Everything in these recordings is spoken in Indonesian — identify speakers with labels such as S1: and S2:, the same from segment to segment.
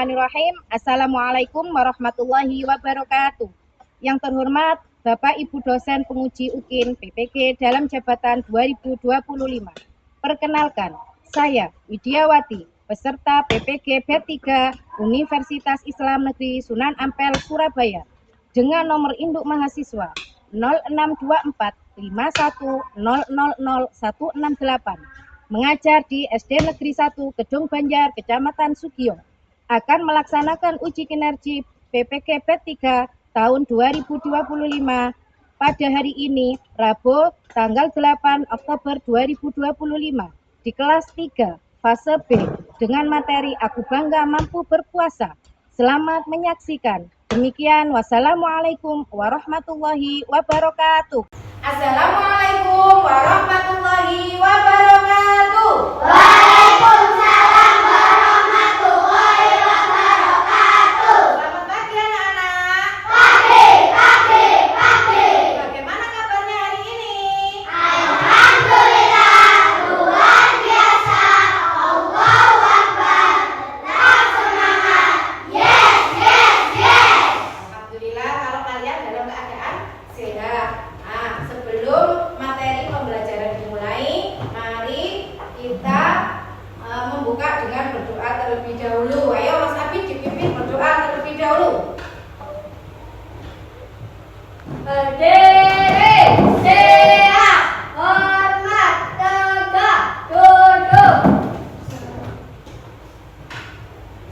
S1: Bismillahirrahmanirrahim. Assalamualaikum warahmatullahi wabarakatuh. Yang terhormat Bapak Ibu dosen penguji UKIN PPG dalam jabatan 2025. Perkenalkan, saya Widiawati, peserta PPG B3 Universitas Islam Negeri Sunan Ampel, Surabaya, dengan nomor induk mahasiswa 0624 51 000 168. Mengajar di SD Negeri 1 Gedung Banjar, Kecamatan Sugio, akan melaksanakan uji kinerja PPG B3 tahun 2025 pada hari ini, Rabu, tanggal 8 Oktober 2025, di kelas 3, fase B, dengan materi Aku Bangga Mampu Berpuasa. Selamat menyaksikan. Demikian, wassalamualaikum warahmatullahi wabarakatuh.
S2: Assalamualaikum warahmatullahi wabarakatuh.
S3: Waalaikumsalam warahmatullahi wabarakatuh.
S2: Selamat pagi anak-anak.
S3: Pagi.
S2: Bagaimana kabarnya hari ini?
S3: Alhamdulillah, luar biasa. Allahu Akbar. Tetap semangat. Yes.
S2: Alhamdulillah kalau kalian dalam keadaan sehat. Nah, sebelum materi pembelajaran dimulai, mari kita membuka dengan berdoa terlebih dahulu. Ayo Mas Abi dipimpin berdoa terlebih dahulu.
S3: Berdiri, siap, hormat, tegak, duduk.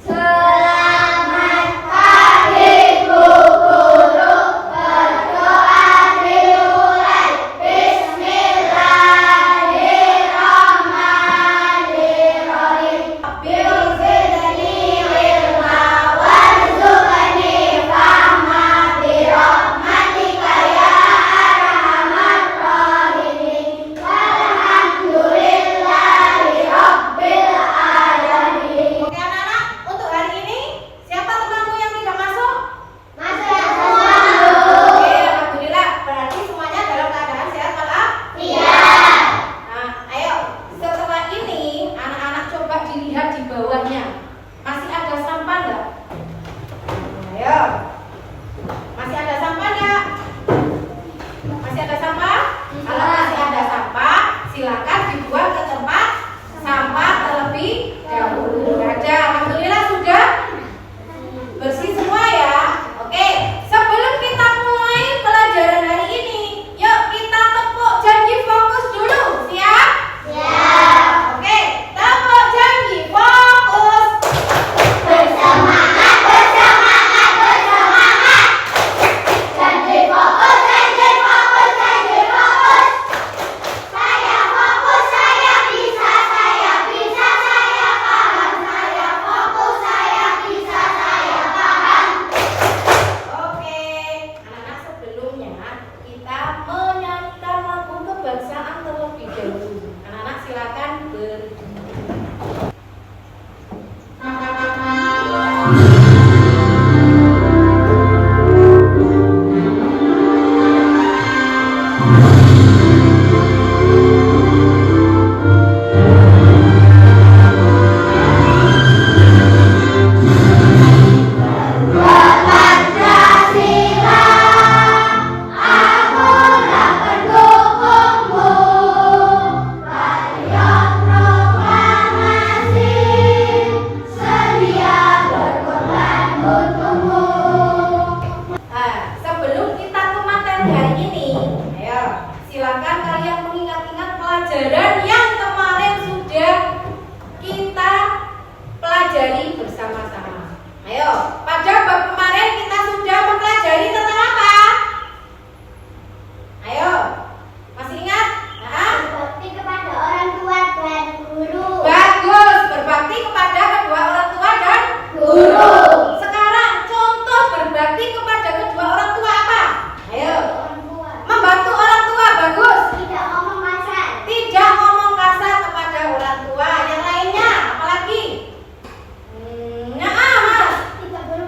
S3: Selamat pagi Bu Guru, berdoa dimulai. Bismillahirrahmanirrahim. Bi'udzni ilma warzuqni fahma birahmatika ya arhamar rahimin. Walhamdulillahi rabbil alamin.
S2: Oke anak-anak, untuk hari ini siapa temanmu yang tidak masuk?
S3: Masuk semua.
S2: Oke, alhamdulillah. Berarti semuanya dalam keadaan sehat walafiat.
S3: Iya.
S2: Nah, ayo setelah ini anak-anak coba dilihat di bawahnya. Masih ada sampah nggak? Ayo. Masih ada sampah nggak? Masih ada sampah? Kalau masih ada sampah, silakan dibuang ke tempat sampah terlebih dahulu. Ada, alhamdulillah sudah bersih semua ya. Oke, sebelum kita mulai pelajaran hari ini, yuk kita tepuk janji fokus dulu. Siap? Oke, tepuk janji fokus.
S3: Bersemangat. Janji fokus. Saya fokus, saya bisa, saya paham. Saya fokus, saya bisa, saya paham.
S2: Oke, anak-anak, sebelumnya kita menyanyikan lagu kebangsaan terlebih dahulu. Anak-anak silakan berdiri.
S3: Pancasila, akulah pendukungmu. Patriot proklamasi, sedia berkorban untukmu.
S2: Nah, sebelum kita ke materi hari ini, ayo silakan kalian mengingat-ingat pelajaran yang kemarin sudah kita pelajari bersama-sama. Ayo, pada bab kemarin kita sudah mempelajari tentang apa? Ayo, masih ingat? Nah,
S3: Berbakti kepada orang tua dan guru.
S2: bagus, berbakti kepada kedua orang tua dan
S3: Guru.
S2: Sekarang contoh berbakti kepada kedua orang tua apa? Ayo,
S3: Orang tua.
S2: membantu orang tua, bagus.
S3: Tidak ngomong kasar.
S2: Tidak ngomong kasar kepada orang tua. Yang lainnya, apalagi? Nah, Mas.
S3: Tidak boleh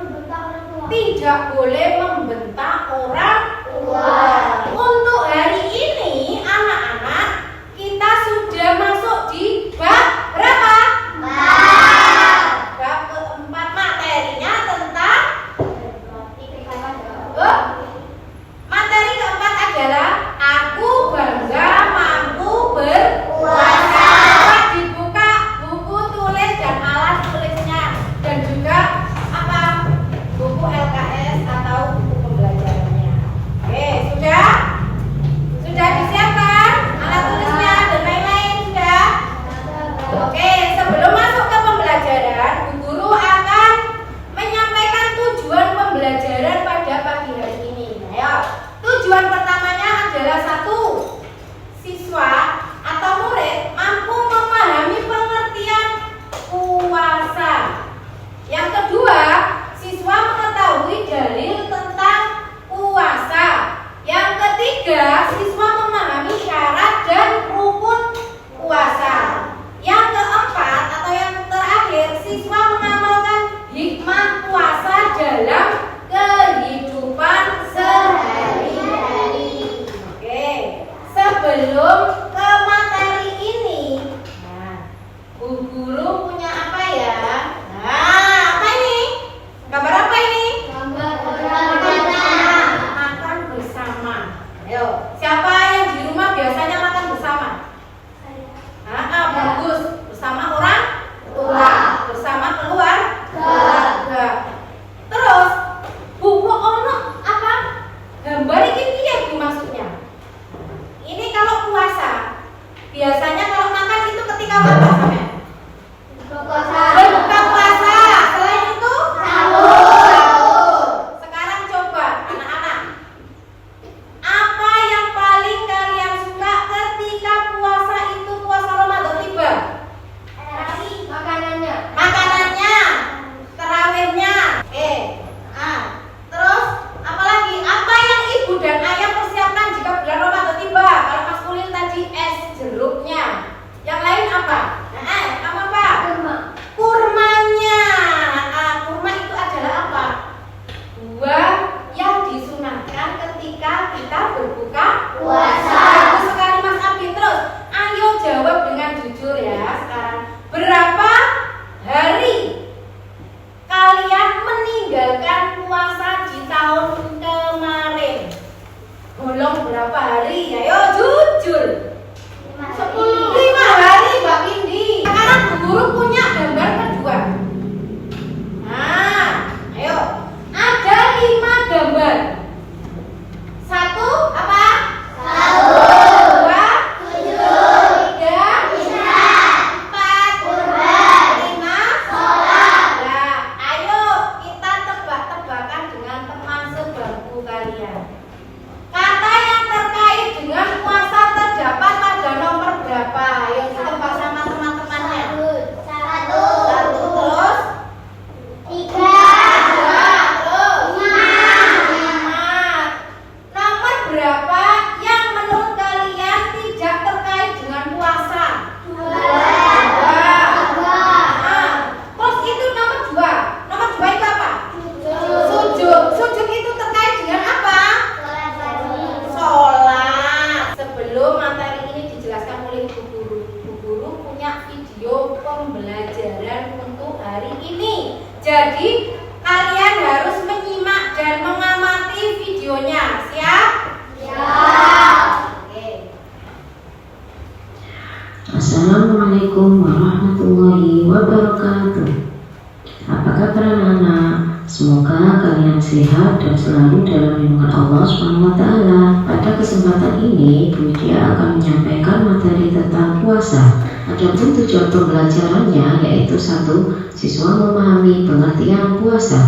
S2: sebelum ke materi ini, Bu Guru punya apa ya? Apa ini? Gambar apa ini? Makan bersama. Ayo, siapa yang di rumah biasanya makan bersama? Bagus. Bersama orang tua, bersama keluarga. Terus, buku ono apa? Gambar ini ya Bu maksudnya. Ini kalau puasa, biasanya kalau makan itu ketika apa sampean? Berbuka puasa. Selain itu sahur. Sekarang coba anak-anak, apa yang paling kalian suka ketika puasa itu, puasa Ramadan tiba? Makanannya, tarawihnya. Terus apalagi? Apa yang ibu dan ayah persiapkan jika bulan Ramadan tiba? Kalau Mas Kulin tadi es jeruknya. Yang lain apa? Apa? Kurmanya. Kurma itu adalah apa? Buah yang disunahkan ketika kita berbuka puasa. Bagus sekali Mas Abi. Terus ayo jawab dengan jujur ya sekarang. Berapa hari kalian meninggalkan puasa di tahun kemarin? Bolong berapa hari? Ayo jujur. 5 hari Mbak Windy. Sekarang Bu Guru punya gambar kedua. Ayo. Ada 5 gambar. 1 apa? Sahur. 2 3 4 kurban. 5 sholat. Nah, ayo kita tebak-tebakan dengan teman sebangku kalian. Kata yang terkait dengan puasa terdapat pada nomor berapa? Ayo ditebak sama teman-temannya. 1 terus 3 terus 5. Nomor berapa yang menurut kalian tidak terkait dengan puasa? 2. Terus itu nomor 2. Nomor 2 itu apa? Sujud. Sujud itu terkait dengan apa? Sholat. Sebelum materi ini dijelaskan oleh Bu Guru, Bu Guru punya video pembelajaran untuk hari ini. Jadi kalian harus menyimak dan mengamati videonya. Siap? Oke.
S4: Assalamualaikum warahmatullahi wabarakatuh. Apa kabar anak-anak? Semoga kalian sehat dan selalu dalam lindungan Allah SWT. Pada kesempatan ini, Bu Dia akan menyampaikan materi tentang puasa. Adapun tujuan pembelajarannya yaitu 1. Siswa memahami pengertian puasa.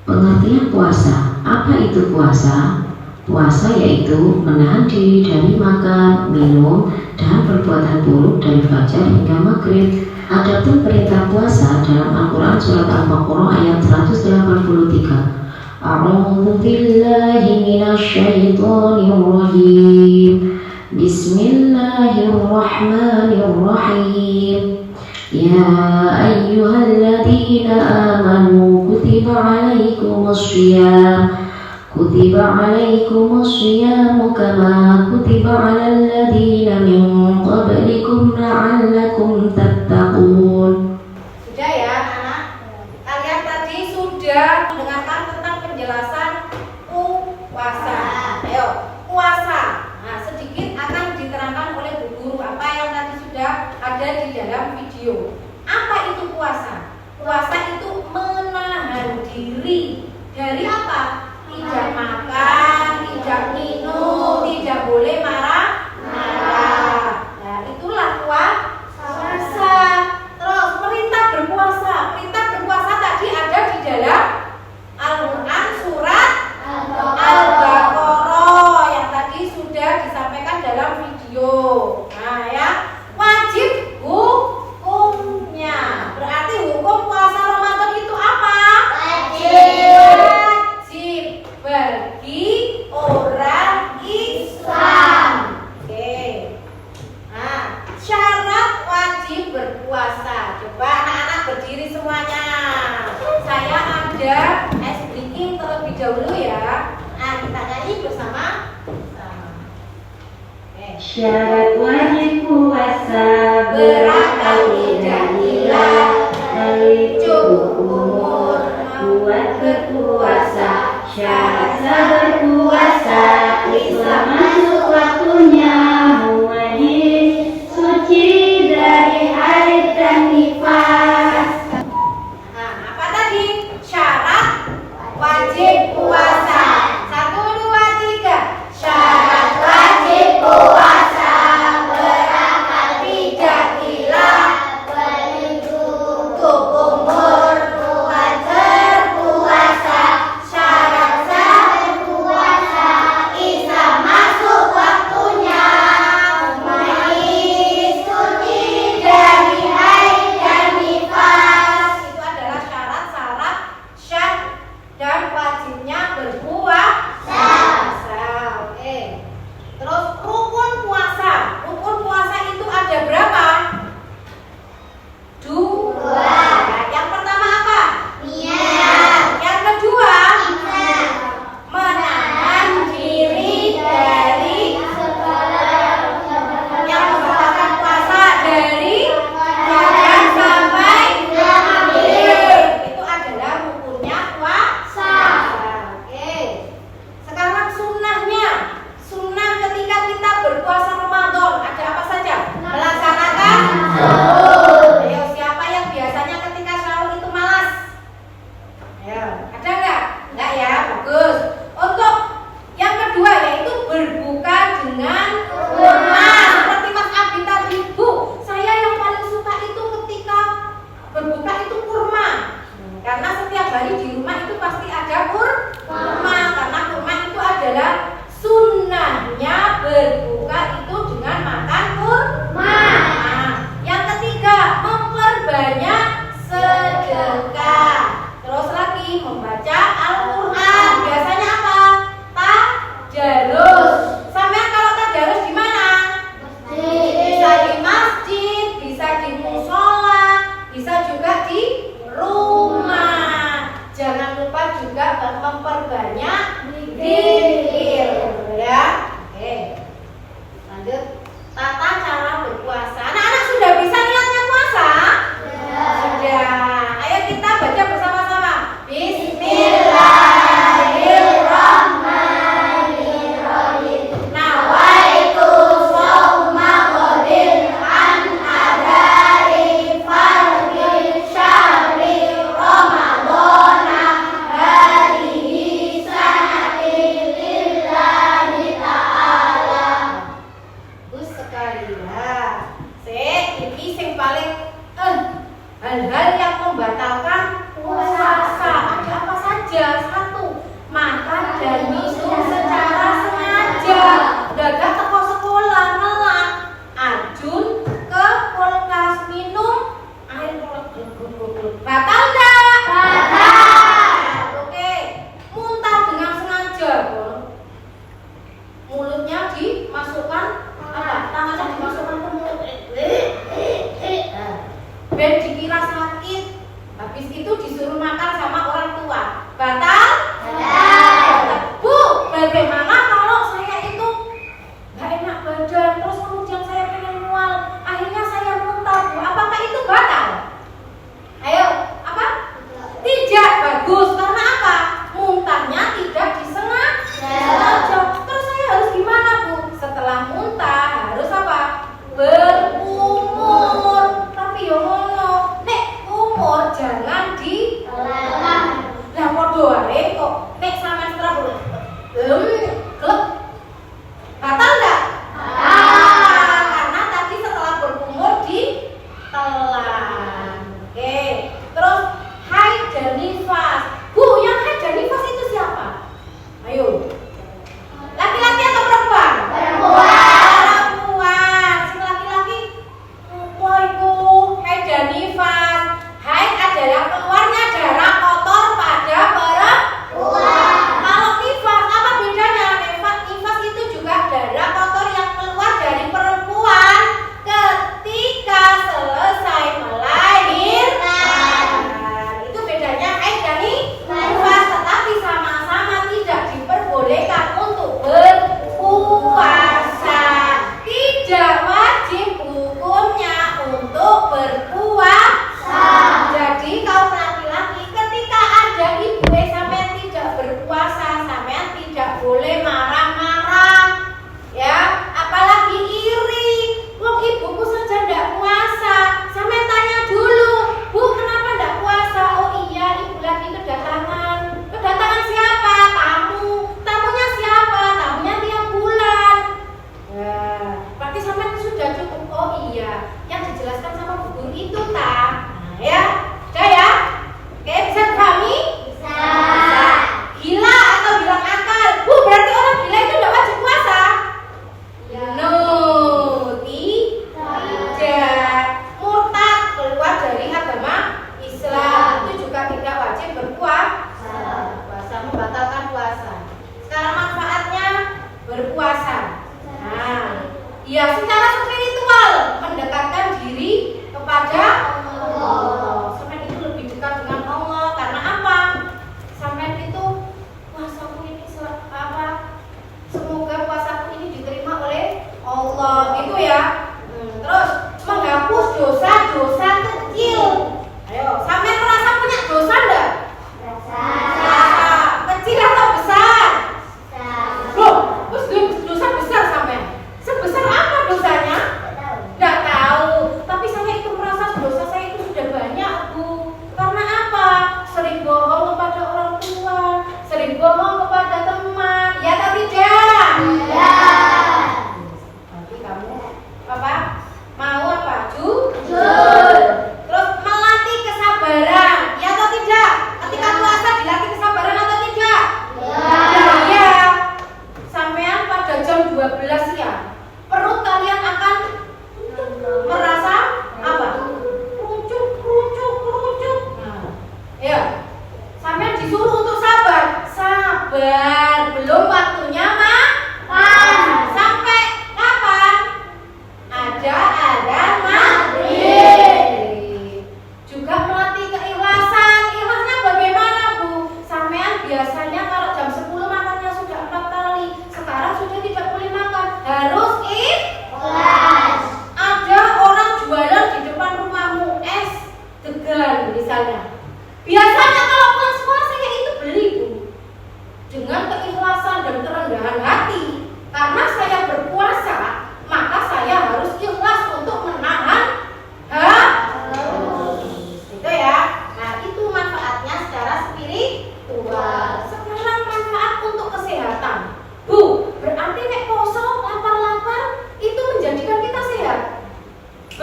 S4: Pengertian puasa. Apa itu puasa? Puasa yaitu menahan diri dari makan, minum, dan perbuatan buruk dari fajar hingga maghrib. Adapun perintah puasa dalam Al-Quran surat Al-Baqarah ayat 183. A'udzu billahi minasyaitonir rajim. Bismillahirrahmanirrahim. Ya ayyuhalladzina amanu kutiba alaikumussyiyam kama kutiba alal ladzina min qablikum la'allakum tattaqun.
S2: Sudah ya anak? Kalian tadi sudah mendengarkan tentang penjelasan puasa. Ayo, puasa. Nah, sedikit akan diterangkan oleh Bu Guru apa yang tadi sudah ada di dalam video. Apa itu puasa? Puasa itu menahan diri dari apa? Tidak makan, tidak minum, tidak boleh marah. Nah, itulah puasa. Terus perintah berpuasa tadi ada di dalam Al-Quran surat Al-Baqarah yang tadi sudah disampaikan dalam video. Nah ya, wajib hukumnya. Berarti hukum puasa Ramadan
S4: Syarat wajib puasa
S2: berakal tidak hilang,
S4: cukup umur buat berpuasa. Syarat sah berpuasa Islam masuk waktunya, wajib suci dari haid dan nifas.
S2: Nah, apa tadi? Syarat wajib puasa. 1, 2, 3. Syarat wajib puasa berakal tidak hilang, cukup umur buat berpuasa. Syarat sah berpuasa Islam masuk waktunya, wajib suci dari haid dan nifas. Itu adalah syarat-syarat syah dan wajibnya berpuasa. Oke. Terus rukun puasa. Rukun puasa itu ada berapa? 2. Yang pertama apa? Niat. Yang kedua? Menahan diri dari yang membatalkan puasa dari makan sampai akhir. Itu adalah rukunnya puasa. Oke. Sekarang sunnahnya. Sunnah ketika kita berpuasa Ramadan ada apa saja? Melaksanakan sahur. Ayo, siapa yang biasanya ketika sahur itu malas? Ayo, ada nggak? Nggak ya, bagus. Untuk yang kedua yaitu berbuka dengan kurma. Seperti Mas Abi tadi, Bu, saya yang paling suka itu ketika berbuka itu kurma. Karena setiap hari di rumah itu pasti ada kurma. Karena kurma itu adalah sunnahnya berbuka itu dengan makan kurma. Nah, yang ketiga memperbanyak sedekah. Terus lagi membaca Al-Quran. Biasanya apa? Tadarus. Sampean kalau tadarus di mana? Bisa di masjid, bisa di musola, bisa juga di rumah. Jangan lupa juga memperbanyak zikir, ya. Oke. Lanjut. Tata cara berpuasa. Anak-anak sudah bisa niatnya puasa? Sudah. Ayo kita baca bersama-sama. Bismillahirrahmanirrahim. Nawaitu shauma qadin an adai fardil syahri ramadhana hadihi sanati lillahi ta'ala. Bagus sekali ya. Ini yang paling hal-hal yang membatalkan puasa. Ada apa saja? 1. Makan dan minum secara sengaja. Udah gak teko sekolah ngelak, ajun ke kulkas minum air gluk-gluk. Batal enggak? Batal. Oke. Muntah dengan sengaja, Bang. Mulutnya dimasukkan apa? Tangannya dimasukkan ke mulut. Ben dikira sakit. Habis itu disuruh makan sama orang tua. Batal? Batal. Bu,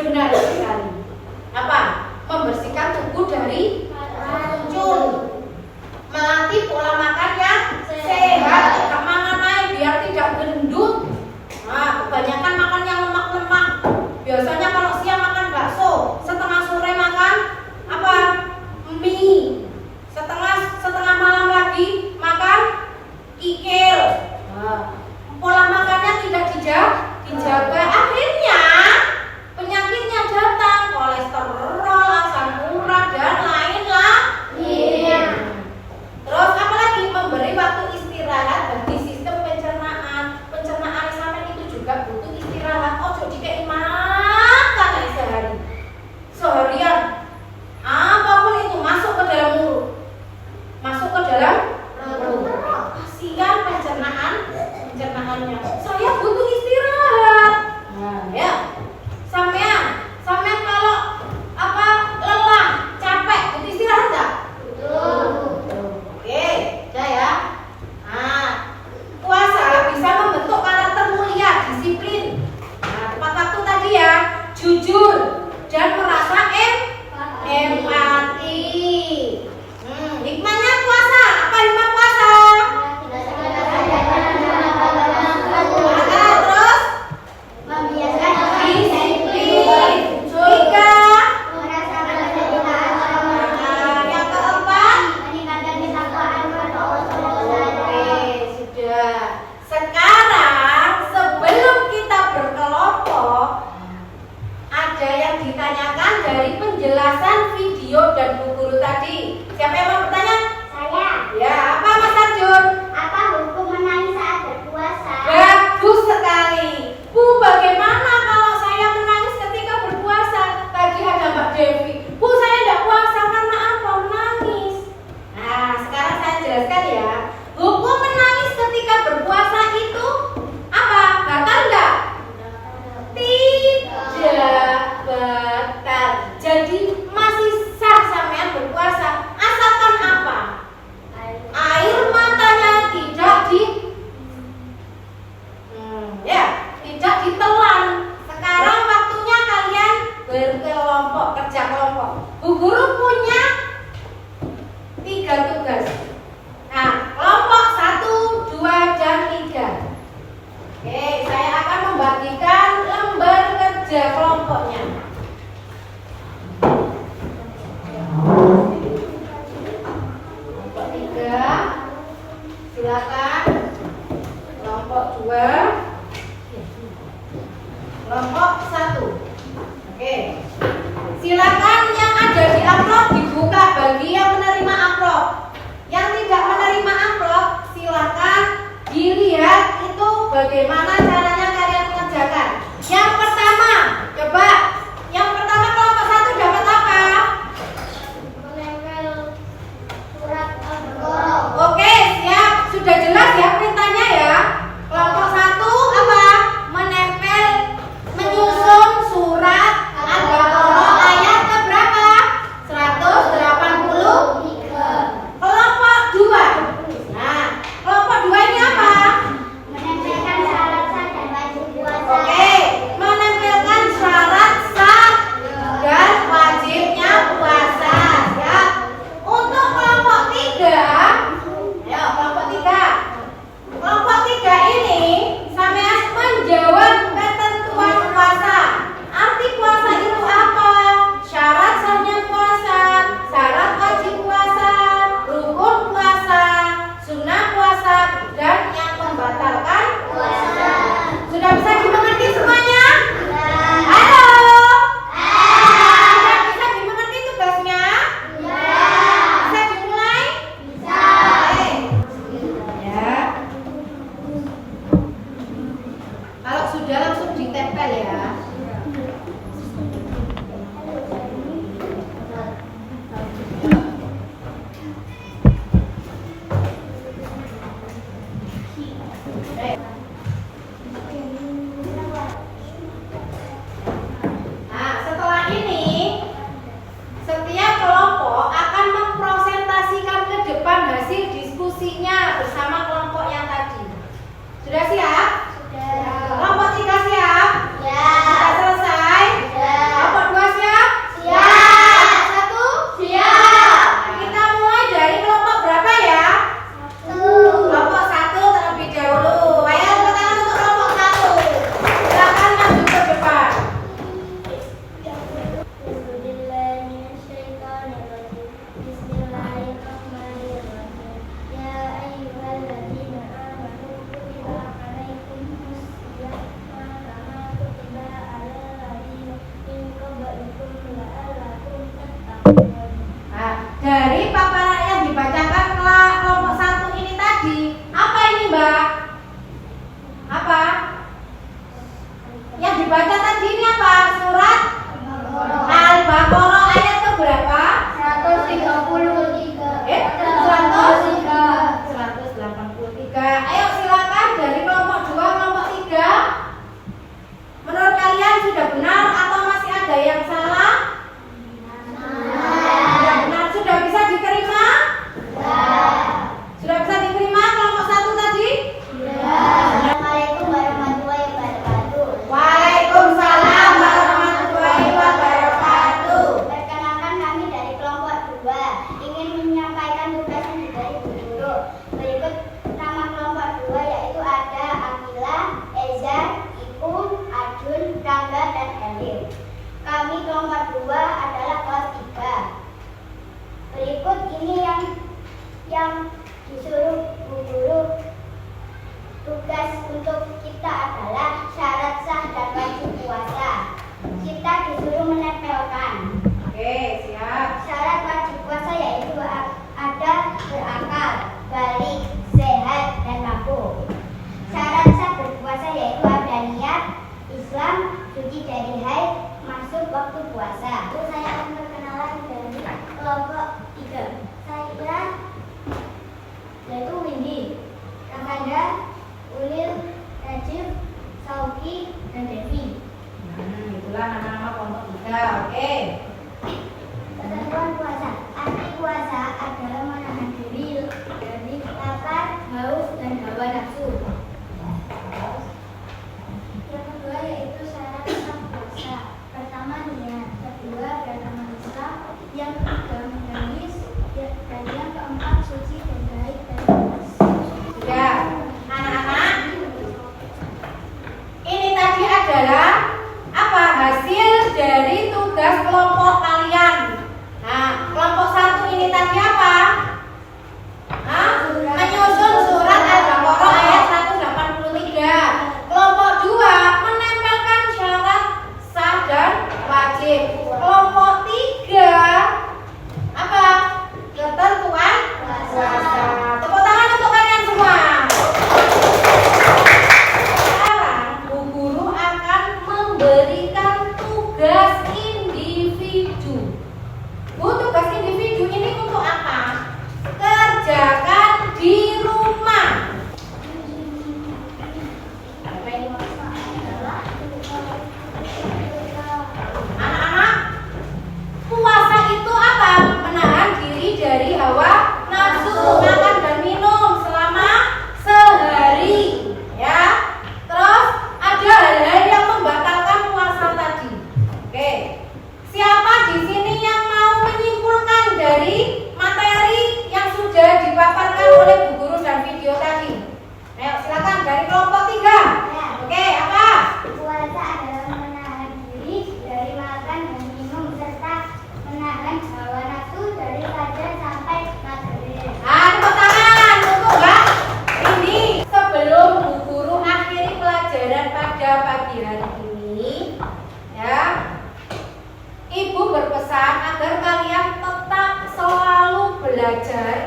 S2: Benar sekali. Apa? Membersihkan tubuh dari racun. Melatih pola makan yang sehat. Tidak makan naik biar tidak gendut. Nah, kebanyakan makan yang lemak-lemak. Biasanya kalau siang makan bakso, setengah sore makan apa? Mie. Setengah malam lagi makan kikil. Nah, pola makannya tidak dijaga. Akhirnya penyakitnya datang, kolesterol, asam urat dan lain-lain. Terus apalagi memberi waktu istirahat bagi sistem pencernaan. Pencernaan sampai itu juga butuh istirahat. Ojo dikei makan seharian. Apapun itu masuk ke dalam mulut. Masuk ke dalam perut. Kasihan pencernaannya. Saya butuh istirahat. Nah, ya. Sampean kalau lelah, capek, butuh istirahat enggak? Oke, udah ya. Nah, puasa bisa membentuk karakter mulia, disiplin. Nah, tepat waktu tadi ya, jujur dan merasa empati. Hikmahnya puasa, apa hikmah puasa? Terus disiplin. Juga yang keempat. Oke, sudah. Sekarang sebelum kita berkelompok, ada yang ditanyakan dari penjelasan video dan Bu Guru tadi. Siapa yang mau bertanya?
S3: Saya.
S2: Ya, apa Mas Arjun?
S3: Apa hukum menangis saat berpuasa?
S2: Bagus sekali. Bu, bagaimana kalau saya menangis ketika berpuasa? Tadi ada Mbak Devi. Bu, saya tidak puasa karena apa? Menangis. Nah, sekarang saya jelaskan ya. Hukum menangis ketika berpuasa itu apa? Batal enggak? Tidak batal. Jadi masih sah sampean berpuasa. Asalkan apa? Air matanya tidak tidak ditelan. Sekarang waktunya kalian berkelompok, kerja kelompok. Bu Guru punya 3 tugas. Nah, kelompok 1, 2, dan 3. Oke, saya akan membagikan lembar kerja kelompoknya. Kelompok 3, silakan. Kelompok 2, kelompok 1. Oke, silakan yang ada di amplop dibuka bagi yang menerima amplop. Yang tidak menerima amplop, silakan dilihat itu bagaimana caranya kalian mengerjakan. Yang pertama, coba. Yang pertama kelompok 1 dapat apa?
S3: Menempel surat Al-Baqarah.
S2: Oke, siap. Sudah jelas ya perintahnya ya. Kelompok 1 apa? Menempel, menyusun surat Al-Baqarah ayat ke berapa? 183. Kelompok 2. Nah, kelompok 2 ini apa?
S3: Menempelkan syarat-syarat Kami kelompok 2 adalah kelas 3. Berikut ini yang disuruh Bu Guru. Tugas untuk kita adalah syarat sah dan wajib puasa. Kita disuruh menempelkan.
S2: Oke, siap.
S3: Syarat wajib puasa yaitu ada berakal, balik, sehat, dan mampu. Syarat sah berpuasa yaitu ada niat, Islam, suci dari haid, masuk waktu puasa. Saya akan perkenalan dari kelompok 3. Saya yaitu Windy, Rakanda, Ulil, Najib, Sauki, dan Devi.
S2: Itulah nama-nama kelompok 3. Oke.
S3: Ketentuan puasa. Arti puasa adalah menahan diri dari lapar, haus, dan hawa nafsu. Yang kedua yaitu syarat sah puasa. Pertama niat, kedua beragama Islam, yang ketiga menangis, dan yang keempat suci dan baik dari dosa.
S2: Sudah. Anak-anak, ini tadi adalah apa? Hasil dari tugas kelompok kalian. Nah, kelompok 1 ini tadi apa? Menyusun surat Al-Baqarah ayat 183. Kelompok 2 menempelkan syarat sah dan wajib. Kelompok 3 apa? Ketentuan puasa. Tepuk tangan untuk kalian semua. Sekarang Bu Guru akan memberikan tugas individu. Bu, tugas individu ini untuk apa? Kerjakan di rumah. Apa ini? Anak-anak, puasa itu apa? Menahan diri dari hawa nafsu, makan dan minum selama sehari, ya. Terus ada hal-hal yang membatalkan puasa tadi. Oke. Siapa di sini yang mau menyimpulkan dari materi yang sudah dipaparkan oleh Bu Guru dan video tadi? Ayo silakan dari kelompok 3. Oke, apa?
S3: Puasa adalah menahan diri dari makan dan minum serta menahan hawa nafsu dari fajar sampai maghrib.
S2: Tepuk tangan untuk Mbak Rini. Sebelum Bu Guru akhiri pelajaran pada pagi hari ini, ya, Ibu berpesan agar kalian tetap selalu belajar